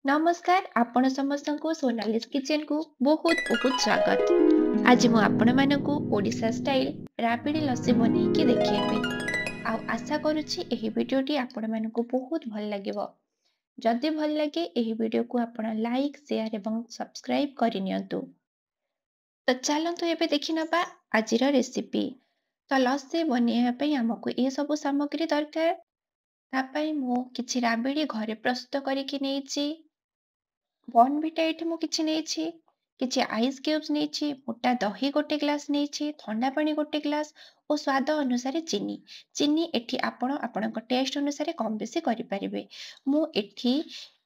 नमस्कार आपण समस्त को सोनालिस किचन को बहुत बहुत स्वागत। आज मु आपण मानकु ओडिशा स्टाइल राबिडी लस्सी बनेइकी देखिएबी। आशा करूछि एही वीडियोटी आपण मानकु बहुत भल लागिवो। जदि भल लागे एही वीडियो को आपण लाइक शेयर एवं सब्सक्राइब करि नियंतु। तो चलंतु एबे देखि नबा आजिर रेसिपी। तो लस्सी बनेइबा पई हमकु ए सब सामग्री दरकार। तापई मु किछि राबिडी घरे प्रस्तुत करिकि नेइछि। बॉर्नविटा एठी मु किछि नेइछि, किछि आइस क्यूब्स नेइछि, मोटा दही गोटे ग्लास नेइछि, ठंडा पानी गोटे ग्लास और स्वाद अनुसार चीनी। चीनी एठी आपण आपणक टेस्ट अनुसार कम बेसी करि परिबे। मु एठी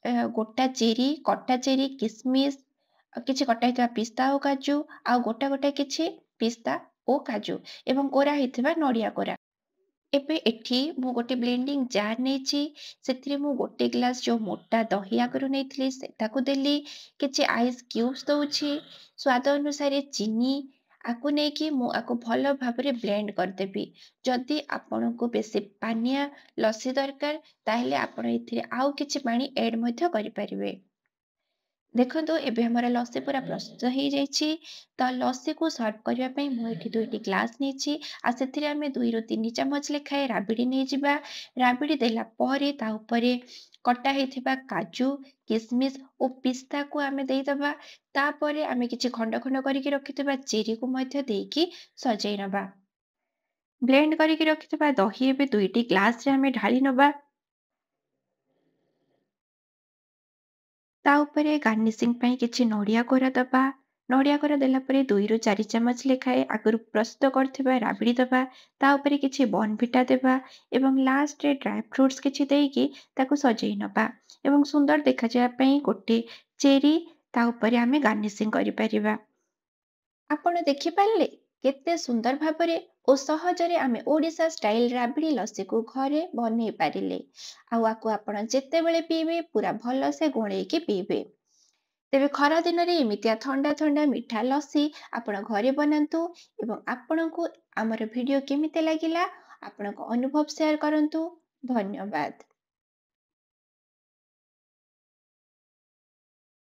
गोटा चेरी, कटा चेरी, किसमिस किछि कटा हितबा पिस्ता और काजू आ गोटा गोटा किछि पिस्ता ओ काजू एवं कोरा हितबा नडिया कोरा। एबे एठी मु गोटे ब्लेंडिंग जार नेइछि, सेथिरे मु गोटे ग्लास जो मोटा दही आगरु नेइथिली सेटाकु देली, किछि आइस क्यूब्स दउछि, स्वाद अनुसार चीनी आकु नेकी मु आकु भलो भाबरे ब्लेंड करदेबी। जदि आपनकु बेसी पानिया लस्सी दरकार ताहेले आपण एथिरे आउ किछि पानी ऐड मध्य करि परिबे। देखନ୍ତୁ ଏବେ ଆମର ଲସି ପୁରା ପ୍ରସ୍ତୁତ ହେଇଯାଇଛି। ତ ଲସିକୁ ସର୍ଭ କରିବା ପାଇଁ ମୁଁ ଏଠି 2ଟି ଗ୍ଲାସ୍ ନେଇଛି। ଆଉ ସେଥିରେ ଆମେ 2ରୁ 3 ଚାମଚ ଲେଖାଏଁ ରାବିଡ଼ି ନେଇଯିବା। ରାବିଡ଼ି ଦେଲା ପରେ ତା ଉପରେ କଟା ହେଇଥିବା କାଜୁ, କିସମିସ୍ ଓ ପିସ୍ତାକୁ ଆମେ ଦେଇଦବା। ତାପରେ ଆମେ କିଛି ଖଣ୍ଡ ଖଣ୍ଡ କରିକି ରଖିଥିବା ଚେରିକୁ ମଧ୍ୟ ଦେଇକି ସଜେଇ ନବା। ବ୍ଲେଣ୍ଡ କରିକି ରଖିଥିବା ଦହି ଏବେ 2ଟି ଗ୍ଲାସରେ ଆମେ ଢାଳି ନବା। ତା ଉପରେ ଗାର୍ନିସିଂ ପାଇଁ କିଛି ନଡ଼ିଆ କୋରା ଦବା। ନଡ଼ିଆ କୋରା ଦେଲା ପରେ 2ରୁ 4 ଚାମଚ ଲେଖାଏଁ ଆଗରୁ ପ୍ରସ୍ତୁତ କରିଥିବା ରାବିଡ଼ି ଦବା। ତା ଉପରେ କିଛି ବର୍ଣ୍ଣଭିଟା ଦେବା ଏବଂ ଲାଷ୍ଟରେ ଡ୍ରାଏ ଫ୍ରୁଟ୍ସ କିଛି ଦେଇକି ତାକୁ ସଜେଇ ନବା ଏବଂ ସୁନ୍ଦର ଦେଖାଯିବା ପାଇଁ ଗୋଟେ ଚେରି ତା ଉପରେ ଆମେ ଗାର୍ନିସିଂ କରିପାରିବା। ଆପଣ ଦେଖିପାରିଲେ କେତେ ସୁନ୍ଦର ଭାବରେ ଓ ସହଜରେ ଆମେ ଓଡ଼ିଶା ଷ୍ଟାଇଲ ରାବିଡ଼ି ଲସ୍ସିକୁ ଘରେ ବନେଇ ପାରିଲେ। ଆଉ ଆକୁ ଆପଣ ଯେତେବେଳେ ପିଇବେ ପୁରା ଭଲସେ ଗୋଳେଇକି ପିଇବେ। ତେବେ ଖରା ଦିନରେ ଏମିତିଆ ଥଣ୍ଡା ଥଣ୍ଡା ମିଠା ଲସ୍ସି ଆପଣ ଘରେ ବନାନ୍ତୁ ଏବଂ ଆପଣଙ୍କୁ ଆମର ଭିଡ଼ିଓ କେମିତି ଲାଗିଲା ଆପଣଙ୍କ ଅନୁଭବ ସେୟାର କରନ୍ତୁ। ଧନ୍ୟବାଦ।